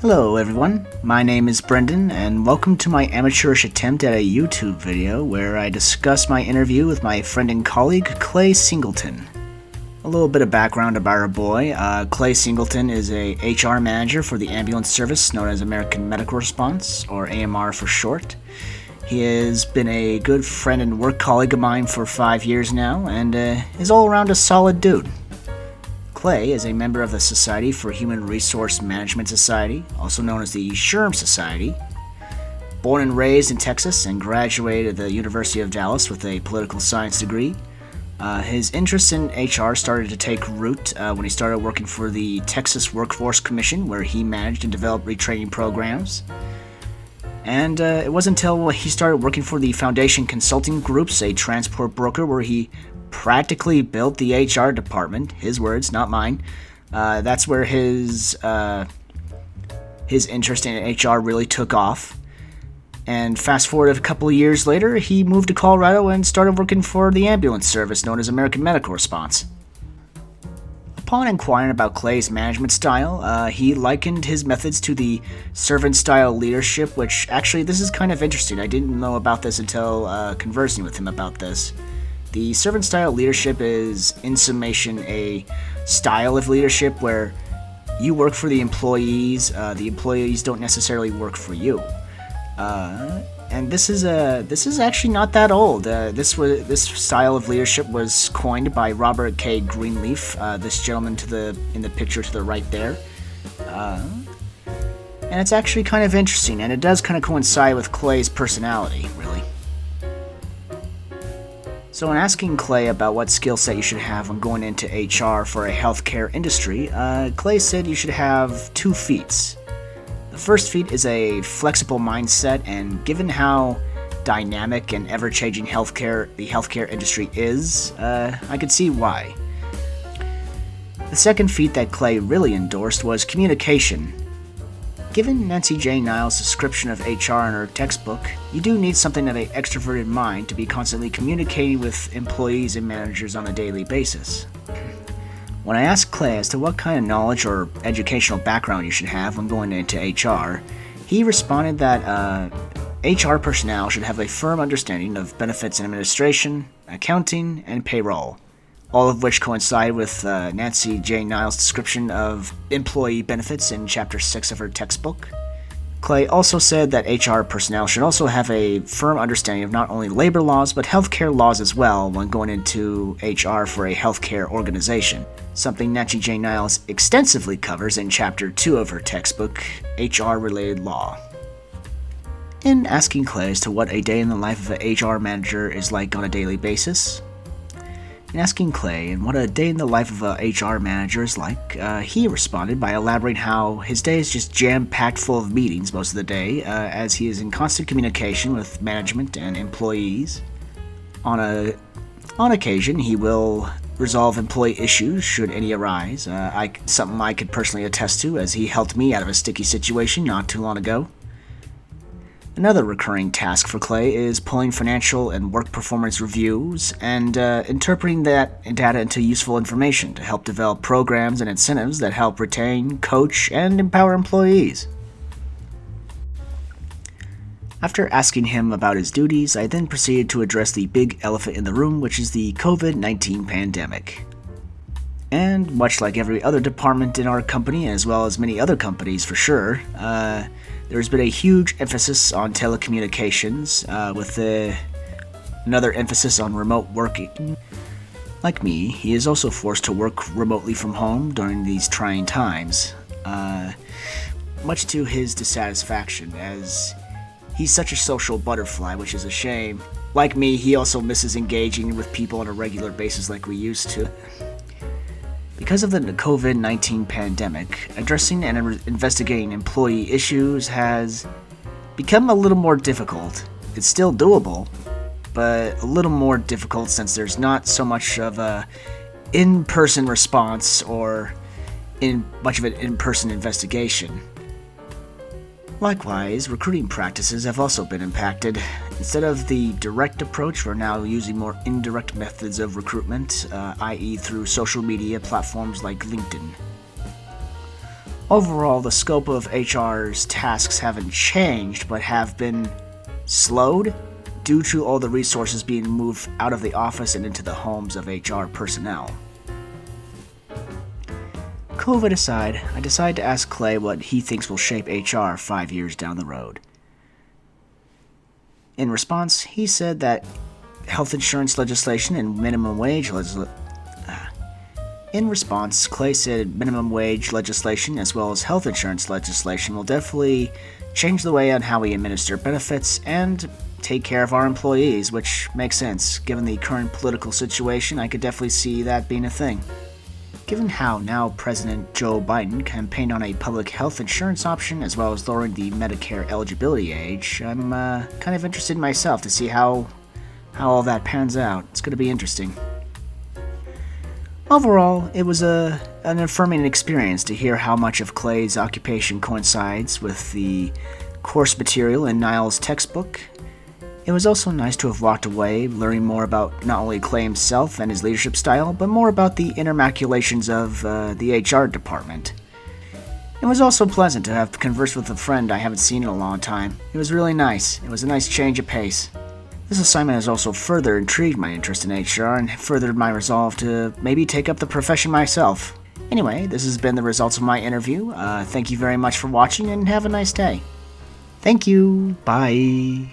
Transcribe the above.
Hello everyone, my name is Brendan and welcome to my amateurish attempt at a YouTube video where I discuss my interview with my friend and colleague Clay Singleton. A little bit of background about our boy. Clay Singleton is a HR manager for the ambulance service known as American Medical Response, or AMR for short. He has been a good friend and work colleague of mine for 5 years now and is all around a solid dude. Clay is a member of the Society for Human Resource Management Society, also known as the SHRM Society. Born and raised in Texas and graduated at the University of Dallas with a political science degree. His interest in HR started to take root when he started working for the Texas Workforce Commission, where he managed and developed retraining programs. And it wasn't until he started working for the Foundation Consulting Groups, a transport broker, where he practically built the HR department. His words, not mine. That's where his interest in HR really took off. And fast forward a couple of years later, he moved to Colorado and started working for the ambulance service known as American Medical Response. Upon inquiring about Clay's management style, he likened his methods to the servant-style leadership, which actually, this is kind of interesting. I didn't know about this until conversing with him about this. The servant-style leadership is, in summation, a style of leadership where you work for the employees don't necessarily work for you. And this is actually not that old. This style of leadership was coined by Robert K. Greenleaf, this gentleman in the picture to the right there. And it's actually kind of interesting, and it does kind of coincide with Clay's personality, really. So in asking Clay about what skill set you should have when going into HR for a healthcare industry, Clay said you should have 2 feats. The first feat is a flexible mindset, and given how dynamic and ever-changing the healthcare industry is, I could see why. The second feat that Clay really endorsed was communication. Given Nancy J. Niles' description of HR in her textbook, you do need something of an extroverted mind to be constantly communicating with employees and managers on a daily basis. When I asked Clay as to what kind of knowledge or educational background you should have when going into HR, he responded that HR personnel should have a firm understanding of benefits and administration, accounting, and payroll, all of which coincide with Nancy J. Niles' description of employee benefits in Chapter 6 of her textbook. Clay also said that HR personnel should also have a firm understanding of not only labor laws, but healthcare laws as well when going into HR for a healthcare organization, something Nancy J. Niles extensively covers in Chapter 2 of her textbook, HR-Related Law. In asking Clay as to what a day in the life of an HR manager is like on a daily basis, in asking Clay and what a day in the life of a HR manager is like, he responded by elaborating how his day is just jam-packed full of meetings most of the day, as he is in constant communication with management and employees. On occasion, he will resolve employee issues should any arise, something I could personally attest to, as he helped me out of a sticky situation not too long ago. Another recurring task for Clay is pulling financial and work performance reviews and interpreting that data into useful information to help develop programs and incentives that help retain, coach, and empower employees. After asking him about his duties, I then proceeded to address the big elephant in the room, which is the COVID-19 pandemic. And much like every other department in our company, as well as many other companies for sure, there's been a huge emphasis on telecommunications, with another emphasis on remote working. Like me, he is also forced to work remotely from home during these trying times, much to his dissatisfaction, as he's such a social butterfly, which is a shame. Like me, he also misses engaging with people on a regular basis like we used to. Because of the COVID-19 pandemic, addressing and investigating employee issues has become a little more difficult. It's still doable, but a little more difficult since there's not so much of a in-person response or much of an in-person investigation. Likewise, recruiting practices have also been impacted. Instead of the direct approach, we're now using more indirect methods of recruitment, i.e. through social media platforms like LinkedIn. Overall, the scope of HR's tasks haven't changed, but have been slowed due to all the resources being moved out of the office and into the homes of HR personnel. COVID aside, I decided to ask Clay what he thinks will shape HR 5 years down the road. In response, he said that health insurance legislation and minimum wage In response, Clay said minimum wage legislation as well as health insurance legislation will definitely change the way on how we administer benefits and take care of our employees, which makes sense. Given the current political situation, I could definitely see that being a thing. Given how now President Joe Biden campaigned on a public health insurance option as well as lowering the Medicare eligibility age, I'm kind of interested myself to see how all that pans out. It's going to be interesting. Overall, it was an affirming experience to hear how much of Clay's occupation coincides with the course material in Niall's textbook. It was also nice to have walked away learning more about not only Clay himself and his leadership style, but more about the inner maculations of the HR department. It was also pleasant to have conversed with a friend I haven't seen in a long time. It was really nice. It was a nice change of pace. This assignment has also further intrigued my interest in HR and furthered my resolve to maybe take up the profession myself. Anyway, this has been the results of my interview. Thank you very much for watching and have a nice day. Thank you. Bye.